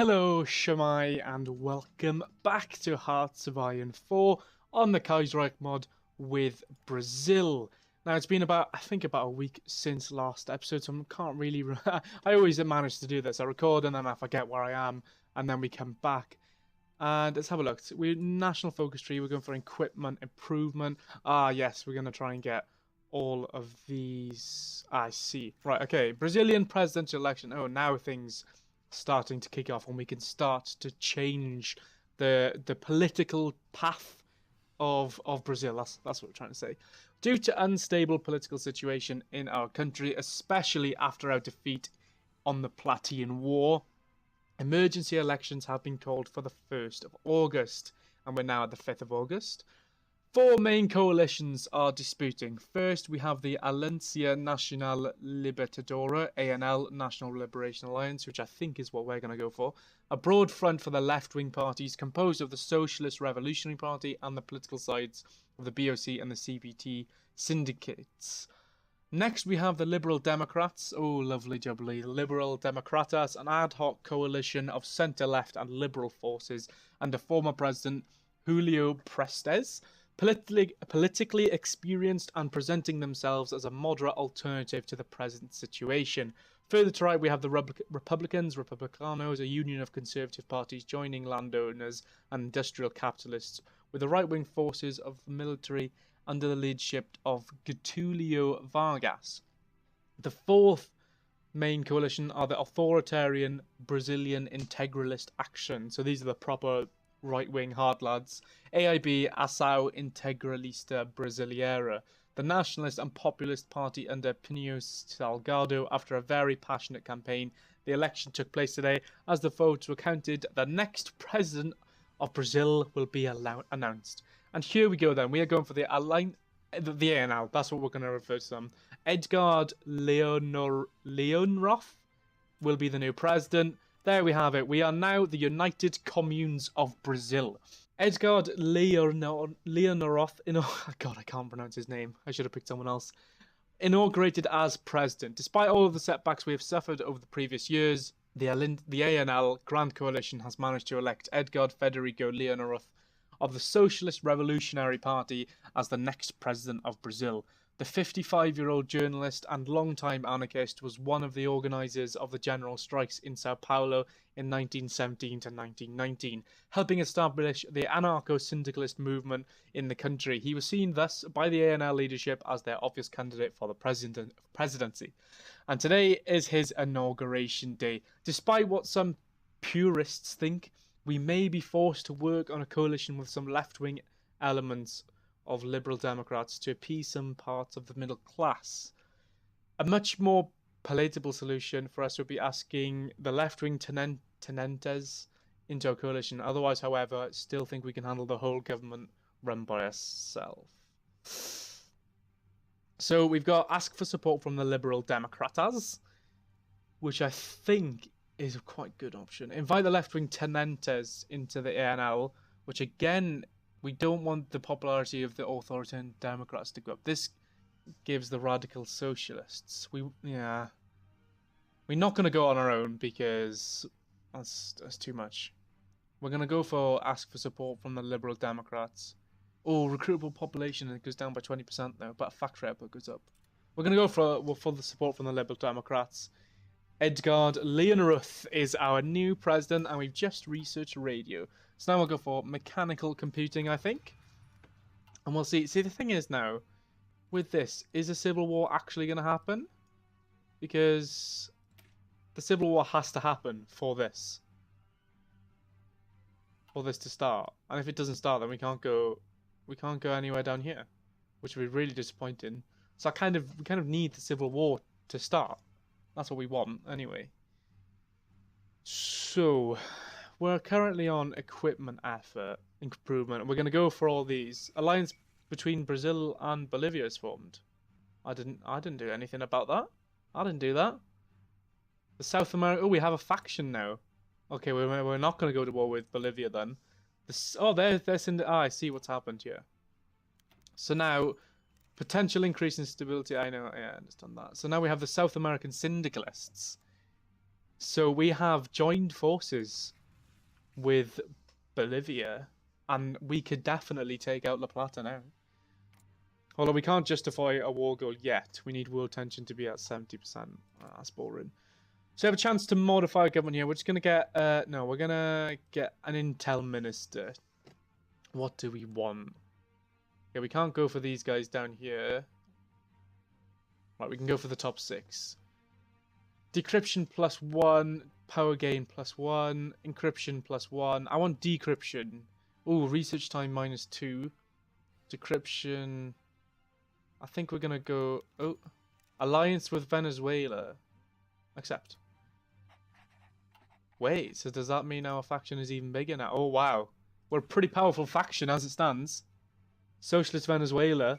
Hello, Shamai, and welcome back to Hearts of Iron 4 on the Kaiserreich mod with Brazil. Now, it's been I think about a week since last episode, so I can't really... I always manage to do this. I record and then I forget where I am, and then we come back. And let's have a look. We're National Focus Tree. We're going for equipment improvement. Yes, we're going to try and get all of these. I see. Right, okay. Brazilian presidential election. Oh, now things starting to kick off and we can start to change the political path of Brazil. That's what we're trying to say. Due to unstable political situation in our country, especially after our defeat on the Plataean War, emergency elections have been called for the 1st of August, and we're now at the 5th of August. 4 main coalitions are disputing. First, we have the Aliança Nacional Libertadora, ANL, National Liberation Alliance, which I think is what we're going to go for. A broad front for the left-wing parties composed of the Socialist Revolutionary Party and the political sides of the BOC and the CPT syndicates. Next, we have the Liberal Democrats. Oh, lovely jubbly. Liberal Democratas, an ad hoc coalition of centre-left and liberal forces under former President Julio Prestes, politically experienced and presenting themselves as a moderate alternative to the present situation. Further to right, we have the Republicans, Republicanos, a union of conservative parties joining landowners and industrial capitalists, with the right-wing forces of the military under the leadership of Getulio Vargas. The 4th main coalition are the authoritarian Brazilian Integralist Action. So these are the proper right-wing hard lads. AIB, Ação Integralista Brasileira, the nationalist and populist party under Pinho Salgado. After a very passionate campaign, the election took place today. As the votes were counted, the next president of Brazil will be announced. And here we go then. We are going for the ANL. That's what we're going to refer to them. Edgar Leonroth will be the new president. There we have it. We are now the United Communes of Brazil. Edgar Leonroth, God, I can't pronounce his name. I should have picked someone else. Inaugurated as president. Despite all of the setbacks we have suffered over the previous years, the ANL Grand Coalition has managed to elect Edgar Federico Leonroth of the Socialist Revolutionary Party as the next president of Brazil. The 55-year-old journalist and long-time anarchist was one of the organisers of the general strikes in Sao Paulo in 1917 to 1919, helping establish the anarcho-syndicalist movement in the country. He was seen thus by the ANL leadership as their obvious candidate for the presidency. And today is his inauguration day. Despite what some purists think, we may be forced to work on a coalition with some left-wing elements of Liberal Democrats to appease some parts of the middle class. A much more palatable solution for us would be asking the left-wing tenentes into a coalition. Otherwise, however, still think we can handle the whole government run by ourselves. So we've got ask for support from the Liberal Democratas, which I think is a quite good option. Invite the left-wing tenentes into the ANL, which again, we don't want the popularity of the authoritarian Democrats to go up. This gives the radical socialists. We're not going to go on our own because that's too much. We're going to go for ask for support from the Liberal Democrats. Oh, recruitable population, it goes down by 20% now, but factory output goes up. We're going to go for the support from the Liberal Democrats. Edgar Leonroth is our new president, and we've just researched radio. So now we'll go for mechanical computing, I think. And we'll see. See, the thing is now, with this, is a civil war actually going to happen? Because the civil war has to happen for this. For this to start. And if it doesn't start, then we can't go anywhere down here. Which would be really disappointing. So we kind of need the civil war to start. That's what we want, anyway. So, we're currently on equipment effort improvement. We're going to go for all these. Alliance between Brazil and Bolivia is formed. I didn't do anything about that. I didn't do that. The South America. Oh, we have a faction now. Okay, we're not going to go to war with Bolivia then. I see what's happened here. So now, potential increase in stability. I know, yeah, I understand that. So now we have the South American syndicalists. So we have joined forces with Bolivia, and we could definitely take out La Plata now. Although we can't justify a war goal yet. We need world tension to be at 70%. That's boring. So we have a chance to modify our government here. We're just going to get... no, we're going to get an intel minister. What do we want? Yeah, we can't go for these guys down here. Right, we can go for the top 6. Decryption +1. Power gain +1. Encryption +1. I want decryption. Ooh, research time -2. Decryption... I think we're going to go... Oh, alliance with Venezuela. Accept. Wait, so does that mean our faction is even bigger now? Oh, wow. We're a pretty powerful faction as it stands. Socialist Venezuela.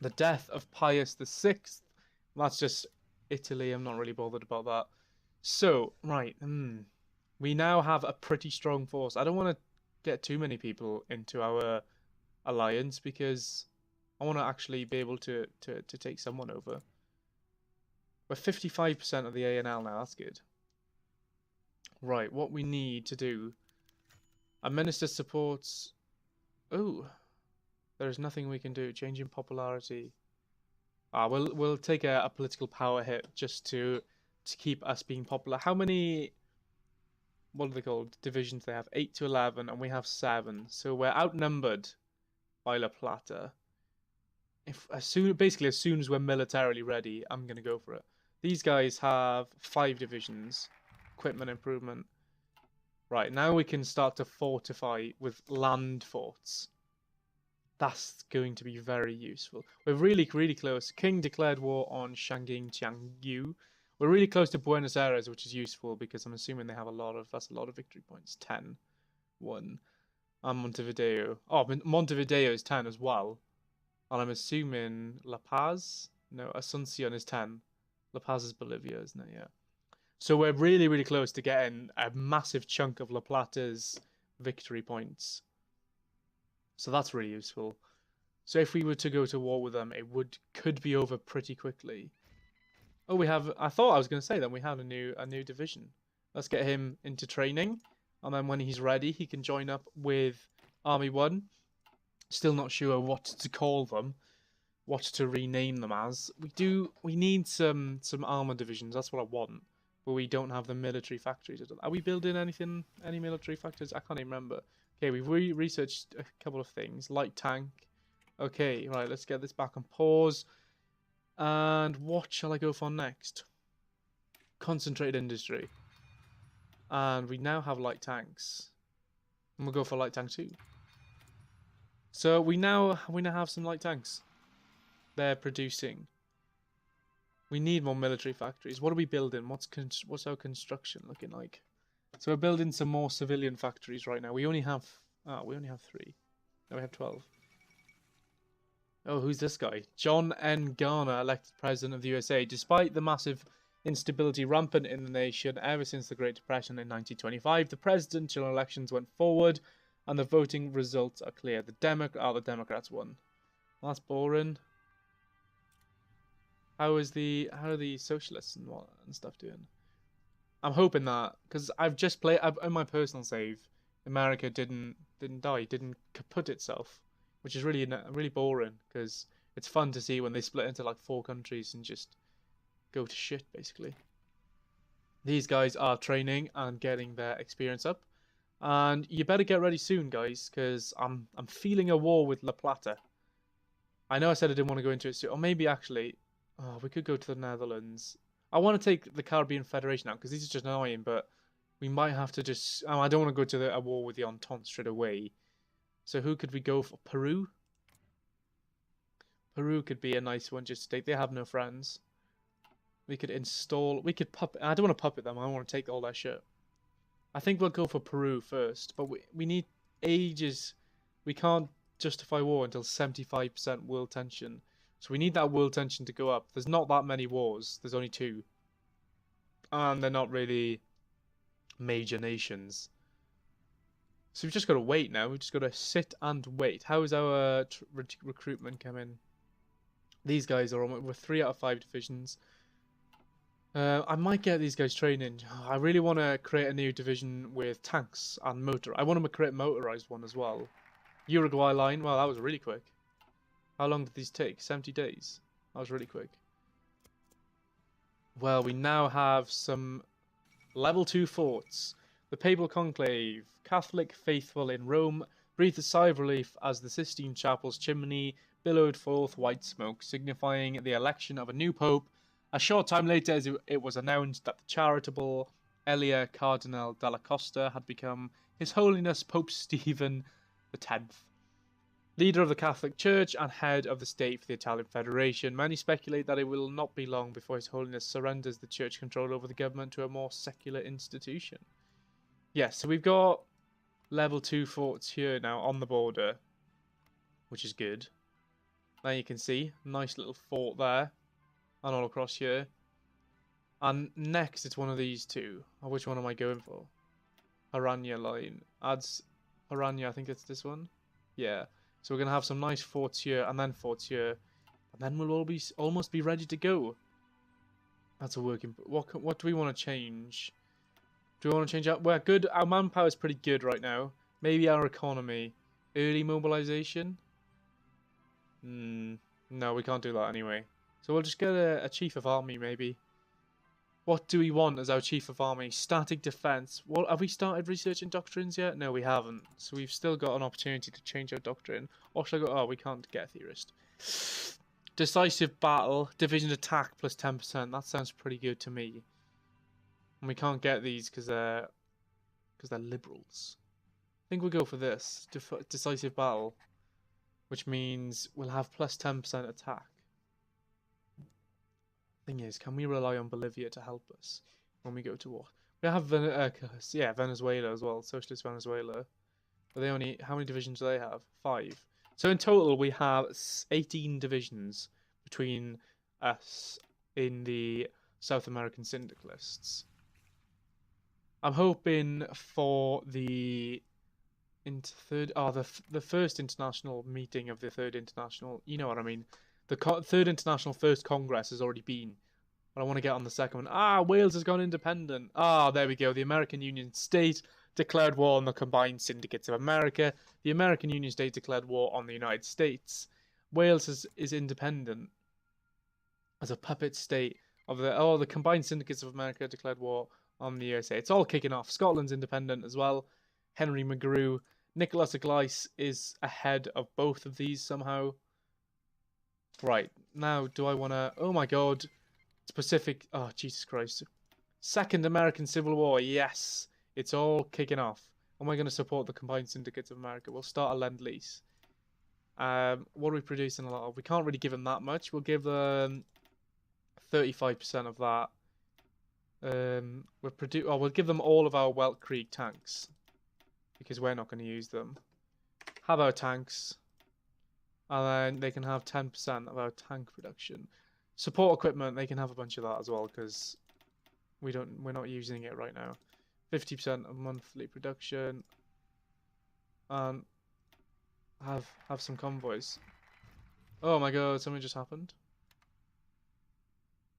The death of Pius VI. That's just Italy. I'm not really bothered about that. So, right. We now have a pretty strong force. I don't want to get too many people into our alliance because I want to actually be able to take someone over. We're 55% of the ANL now. That's good. Right, what we need to do. A minister supports... Oh, there's nothing we can do. Changing popularity. We'll take a political power hit just to keep us being popular. How many... What are they called? Divisions they have? 8 to 11, and we have 7. So we're outnumbered by La Plata. Basically, as soon as we're militarily ready, I'm going to go for it. These guys have 5 divisions. Equipment improvement. Right, now we can start to fortify with land forts. That's going to be very useful. We're really, really close. King declared war on Shangjing Jiangyu. We're really close to Buenos Aires, which is useful because I'm assuming they have that's a lot of victory points. 10. 1. And Montevideo. Oh, Montevideo is 10 as well. And I'm assuming La Paz? No, Asuncion is 10. La Paz is Bolivia, isn't it? Yeah. So we're really, really close to getting a massive chunk of La Plata's victory points. So that's really useful. So if we were to go to war with them, it could be over pretty quickly. Oh, we have... I thought I was going to say then we have a new division. Let's get him into training. And then when he's ready, he can join up with Army 1. Still not sure what to call them. What to rename them as. We need some armor divisions. That's what I want. But we don't have the military factories. Are we building any military factories? I can't even remember. Okay, we've researched a couple of things. Light tank. Okay, right, let's get this back on pause. And what shall I go for next? Concentrated industry. And we now have light tanks. And we'll go for light tank 2. So we now have some light tanks. They're producing. We need more military factories. What are we building? What's our construction looking like? So we're building some more civilian factories right now. We only have 3. No, we have 12. Oh, who's this guy? John N. Garner, elected president of the USA. Despite the massive instability rampant in the nation ever since the Great Depression in 1925, the presidential elections went forward, and the voting results are clear. The Democrats won. That's boring. How are the socialists and stuff doing? I'm hoping that because I've just played in my personal save. America didn't die, didn't kaput itself, which is really boring because it's fun to see when they split into like 4 countries and just go to shit basically. These guys are training and getting their experience up, and you better get ready soon, guys, because I'm feeling a war with La Plata. I know I said I didn't want to go into it soon, or maybe actually. Oh, we could go to the Netherlands. I want to take the Caribbean Federation out because these are just annoying, but we might have to just... Oh, I don't want to go to a war with the Entente straight away. So who could we go for? Peru? Peru could be a nice one just to take. They have no friends. We could install... We could puppet... I don't want to puppet them. I want to take all their shit. I think we'll go for Peru first, but we need ages. We can't justify war until 75% world tension. So we need that world tension to go up. There's not that many wars. There's only 2. And they're not really major nations. So we've just got to wait now. We've just got to sit and wait. How is our recruitment coming? These guys are we're 3 out of 5 divisions. I might get these guys training. I really want to create a new division with tanks and motor. I want to create a motorized one as well. Uruguay line. Well, that was really quick. How long did these take? 70 days. That was really quick. Well, we now have some level 2 forts. The Papal Conclave. Catholic faithful in Rome breathed a sigh of relief as the Sistine Chapel's chimney billowed forth white smoke, signifying the election of a new pope. A short time later, as it was announced that the charitable Elia Cardinal della Costa had become His Holiness Pope Stephen X, leader of the Catholic Church and head of the state for the Italian Federation. Many speculate that it will not be long before His Holiness surrenders the church control over the government to a more secular institution. Yes, so we've got level 2 forts here now on the border, which is good. Now you can see, nice little fort there, and all across here. And next it's one of these two. Which one am I going for? Aranya line. Adds Aranya, I think it's this one. Yeah. So we're going to have some nice forts here, and then forts here. And then we'll all be almost be ready to go. That's a working... What do we want to change? Do we want to change out? We're good. Our manpower is pretty good right now. Maybe our economy. Early mobilization? No, we can't do that anyway. So we'll just get a chief of army, maybe. What do we want as our chief of army? Static defense. What, have we started researching doctrines yet? No, we haven't. So we've still got an opportunity to change our doctrine. Or should I go... Oh, we can't get a theorist. Decisive battle. Division attack plus 10%. That sounds pretty good to me. And we can't get these because they're liberals. I think we'll go for this. Decisive battle. Which means we'll have plus 10% attack. Thing is, can we rely on Bolivia to help us when we go to war? We have Venezuela as well, Socialist Venezuela. But they only, how many divisions do they have? 5. So in total, we have 18 divisions between us in the South American syndicalists. I'm hoping for the the first international meeting of the Third International. You know what I mean. The Third International First Congress has already been. But I want to get on the second one. Wales has gone independent. There we go. The American Union State declared war on the Combined Syndicates of America. The American Union State declared war on the United States. Wales is independent as a puppet state of the Combined Syndicates of America declared war on the USA. It's all kicking off. Scotland's independent as well. Henry McGrew. Nicholas Aglyce is ahead of both of these somehow. Right, now do I want to... Oh my god. It's Pacific... Oh, Jesus Christ. Second American Civil War, yes. It's all kicking off. Am I going to support the Combined Syndicates of America? We'll start a Lend-Lease. What are we producing a lot of? We can't really give them that much. We'll give them 35% of that. We'll give them all of our Weltkrieg tanks. Because we're not going to use them. Have our tanks. And then they can have 10% of our tank production. Support equipment, they can have a bunch of that as well, because we're not using it right now. 50% of monthly production. And have some convoys. Oh my god, something just happened.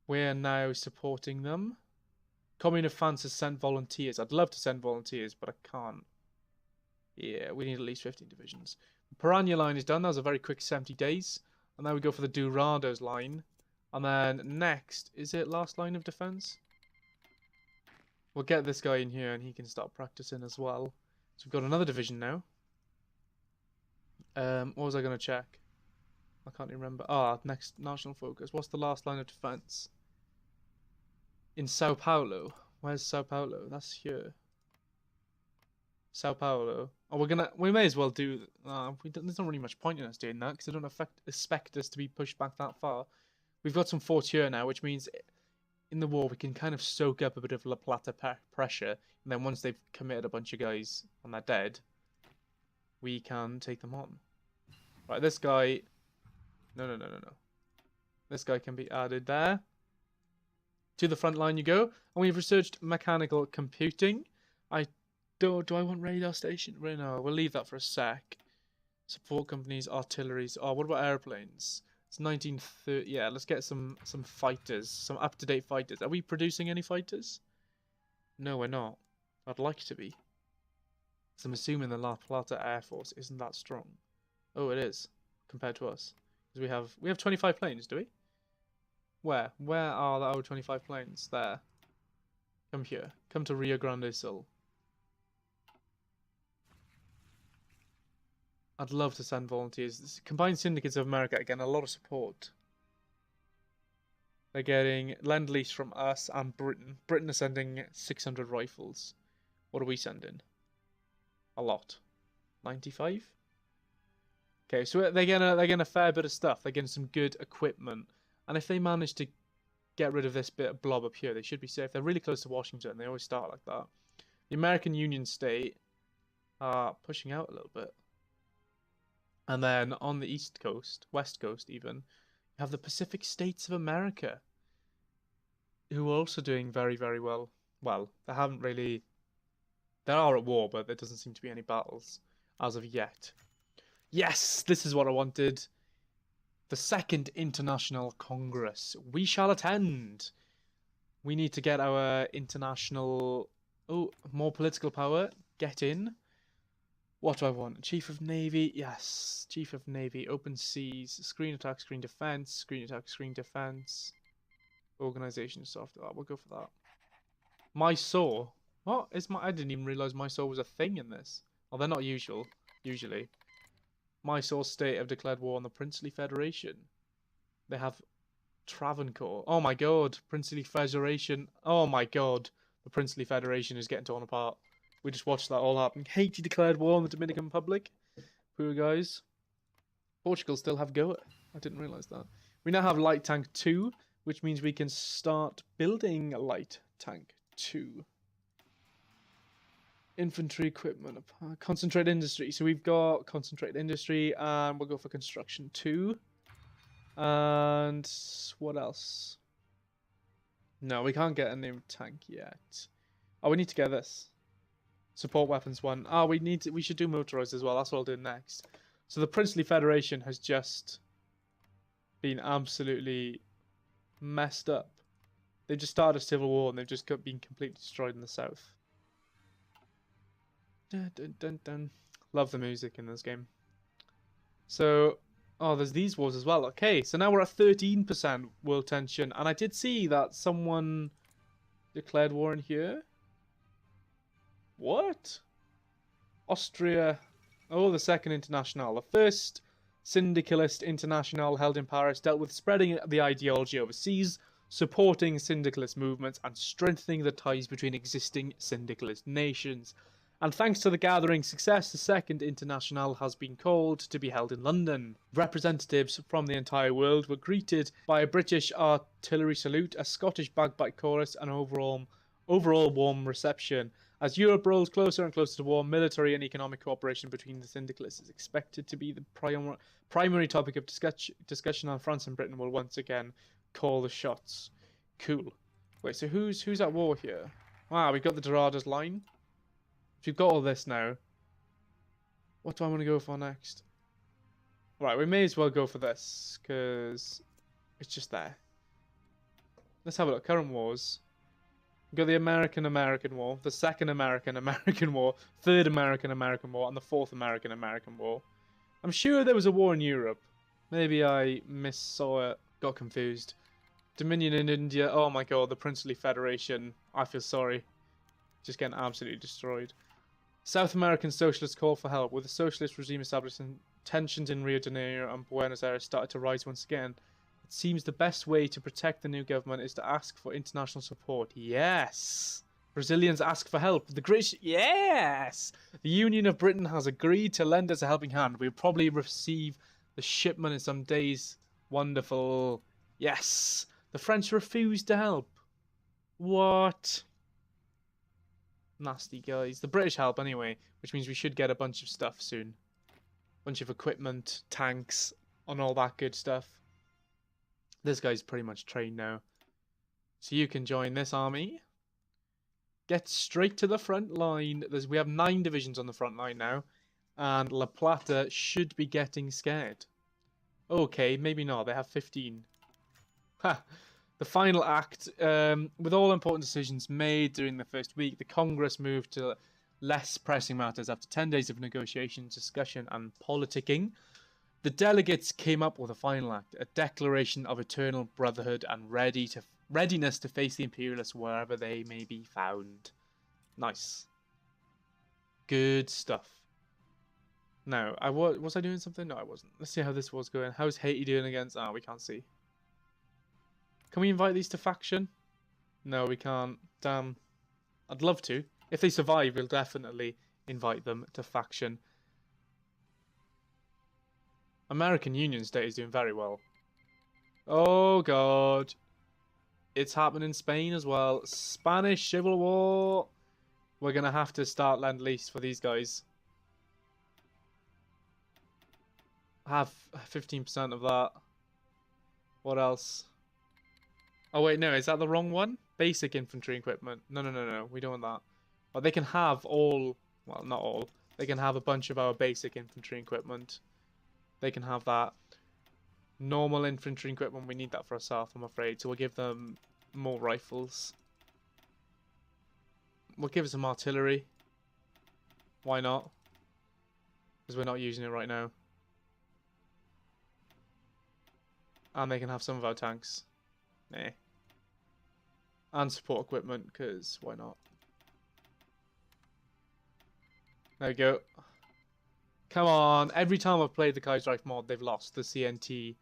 We're now supporting them. Commune of France has sent volunteers. I'd love to send volunteers, but I can't. Yeah, we need at least 15 divisions. The Piranha line is done. That was a very quick 70 days. And now we go for the Dorados line. And then next, is it last line of defense? We'll get this guy in here and he can start practicing as well. So we've got another division now. What was I going to check? I can't even remember. Next, national focus. What's the last line of defense? In Sao Paulo. Where's Sao Paulo? That's here. Sao Paulo. We may as well do... there's not really much point in us doing that, because they don't expect us to be pushed back that far. We've got some forts here now, which means in the war we can kind of soak up a bit of La Plata pressure, and then once they've committed a bunch of guys and they're dead, we can take them on. Right, this guy... No. This guy can be added there. To the front line you go. And we've researched mechanical computing. Do I want radar station? No, we'll leave that for a sec. Support companies, artilleries. What about airplanes? It's 1930. Yeah, let's get some fighters, some up-to-date fighters. Are we producing any fighters? No, we're not. I'd like to be. So I'm assuming the La Plata Air Force isn't that strong. Oh, it is compared to us. Because we have 25 planes, do we? Where? Where are our 25 planes? There. Come here. Come to Rio Grande do Sul. I'd love to send volunteers. This Combined Syndicates of America, again, a lot of support. They're getting Lend-Lease from us and Britain. Britain are sending 600 rifles. What are we sending? A lot. 95? Okay, so they're getting a fair bit of stuff. They're getting some good equipment. And if they manage to get rid of this bit of blob up here, they should be safe. They're really close to Washington. They always start like that. The American Union State are pushing out a little bit. And then on the East Coast, West Coast even, you have the Pacific States of America, who are also doing very, very well. Well, they haven't really... They are at war, but there doesn't seem to be any battles as of yet. Yes, this is what I wanted. The Second International Congress. We shall attend. We need to get our international... Oh, more political power. Get in. What do I want? Chief of Navy. Yes. Chief of Navy. Open seas. Screen attack, screen defense. Screen attack, screen defense. Organization software. We'll go for that. Mysore. What is my... I didn't even realize Mysore was a thing in this. Well, they're not usually. Mysore state have declared war on the Princely Federation. They have Travancore. Oh my god. Princely Federation. Oh my god. The Princely Federation is getting torn apart. We just watched that all happen. Haiti declared war on the Dominican Republic. Poor guys. Portugal still have Goa. I didn't realise that. We now have Light Tank 2, which means we can start building Light Tank 2. Infantry equipment. Concentrate industry. So we've got concentrate industry, and we'll go for construction 2. And what else? No, we can't get a new tank yet. Oh, we need to get this. Support weapons 1. Oh, we should do motorized as well. That's what I'll do next. So the Princely Federation has just been absolutely messed up. They've just started a civil war and they've just been completely destroyed in the south. Dun, dun, dun, dun. Love the music in this game. So, oh, there's these wars as well. Okay, so now we're at 13% world tension. And I did see that someone declared war in here. What? Austria. Oh, the Second International. The first syndicalist international held in Paris dealt with spreading the ideology overseas, supporting syndicalist movements, and strengthening the ties between existing syndicalist nations. And thanks to the gathering success, the Second International has been called to be held in London. Representatives from the entire world were greeted by a British artillery salute, a Scottish bagpipe chorus, and overall warm reception. As Europe rolls closer and closer to war, military and economic cooperation between the syndicalists is expected to be the primary topic of discussion, and France and Britain will once again call the shots. Cool. Wait, so who's at war here? Wow, we've got the Dorados line. We've got all this now. What do I want to go for next? Right, we may as well go for this, because it's just there. Let's have a look. Current wars. We've got the American War, the Second American War, Third American War, and the Fourth American War. I'm sure there was a war in Europe. Maybe I missaw it, got confused. Dominion in India. Oh my god, the Princely Federation. I feel sorry. Just getting absolutely destroyed. South American socialists call for help. With the socialist regime established, and tensions in Rio de Janeiro and Buenos Aires started to rise once again. It seems the best way to protect the new government is to ask for international support. Yes! Brazilians ask for help. Yes! The Union of Britain has agreed to lend us a helping hand. We'll probably receive the shipment in some days. Wonderful. Yes! The French refused to help. What? Nasty guys. The British help anyway, which means we should get a bunch of stuff soon. Bunch of equipment, tanks, and all that good stuff. This guy's pretty much trained now. So you can join this army. Get straight to the front line. We have 9 divisions on the front line now. And La Plata should be getting scared. Okay, maybe not. They have 15. Ha! The final act. With all important decisions made during the first week, the Congress moved to less pressing matters after 10 days of negotiation, discussion, and politicking. The delegates came up with a final act, a declaration of eternal brotherhood and readiness to face the imperialists wherever they may be found. Nice. Good stuff. Now, was I doing something? No, I wasn't. Let's see how this was going. How's Haiti doing against... Ah, we can't see. Can we invite these to faction? No, we can't. Damn. I'd love to. If they survive, we'll definitely invite them to faction. American Union State is doing very well. Oh, God. It's happening in Spain as well. Spanish Civil War. We're going to have to start Lend-Lease for these guys. Have 15% of that. What else? Oh, wait, no. Is that the wrong one? Basic infantry equipment. No. We don't want that. But they can have all... Well, not all. They can have a bunch of our basic infantry equipment. They can have that. Normal infantry equipment, we need that for ourselves, I'm afraid. So we'll give them more rifles. We'll give them some artillery. Why not? Because we're not using it right now. And they can have some of our tanks. Nah. And support equipment, because why not? There we go. Come on. Every time I've played the Kaiserreich mod, they've lost the CNT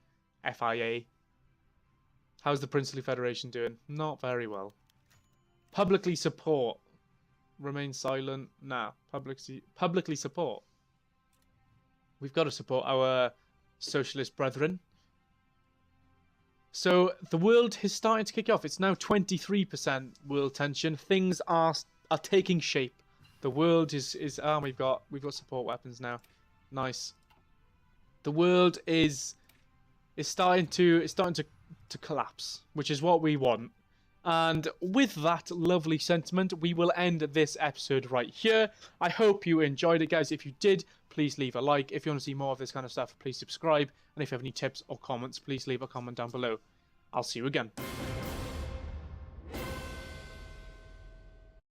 FIA. How's the Princely Federation doing? Not very well. Publicly support. Remain silent. Nah. Publicly support. We've got to support our socialist brethren. So the world is starting to kick off. It's now 23% world tension. Things are taking shape. The world is we've got support weapons now. Nice. The world is starting to collapse, which is what we want. And with that lovely sentiment, we will end this episode right here. I hope you enjoyed it, guys. If you did, please leave a like. If you want to see more of this kind of stuff, please subscribe. And if you have any tips or comments, please leave a comment down below. I'll see you again.